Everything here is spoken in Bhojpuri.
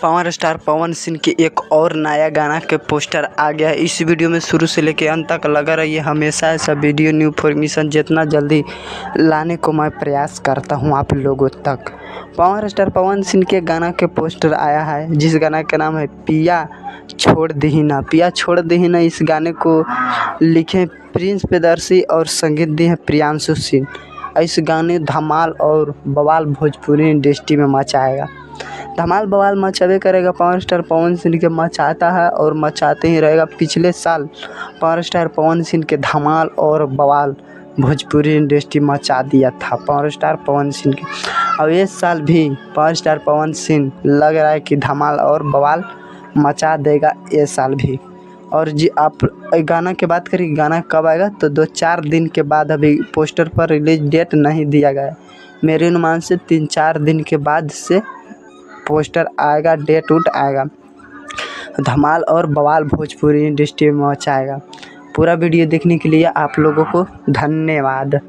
पावर स्टार पवन सिंह के एक और नया गाना के पोस्टर आ गया है। इस वीडियो में शुरू से लेकर अंत तक लगा रहिए। हमेशा ऐसा वीडियो न्यू इन्फॉर्मेशन जितना जल्दी लाने को मैं प्रयास करता हूं आप लोगों तक। पावर स्टार पवन सिंह के गाना के पोस्टर आया है, जिस गाना का नाम है पिया छोड़ दीना। पिया छोड़ दीना इस गाने को लिखे प्रिंस प्रियदर्शी और संगीत दिए हैं प्रियांशु सिंह। इस गाने धमाल और बवाल भोजपुरी इंडस्ट्री में मचाएगा। धमाल बवाल मचावे करेगा। पावर स्टार पवन सिंह के मचाता है और मचाते ही रहेगा। पिछले साल पावर स्टार पवन सिंह के धमाल और बवाल भोजपुरी इंडस्ट्री मचा दिया था पावर स्टार पवन सिंह के। और इस साल भी पावर स्टार पवन सिंह लग रहा है कि धमाल और बवाल मचा देगा ये साल भी। और जी आप गाना की बात करें, गाना कब आएगा तो 2-4 दिन के बाद। अभी पोस्टर पर रिलीज डेट नहीं दिया गया है। मेरे अनुमान से 3-4 दिन के बाद से पोस्टर आएगा, डेट उट आएगा। धमाल और बवाल भोजपुरी इंडस्ट्री में मचाएगा। पूरा वीडियो देखने के लिए आप लोगों को धन्यवाद।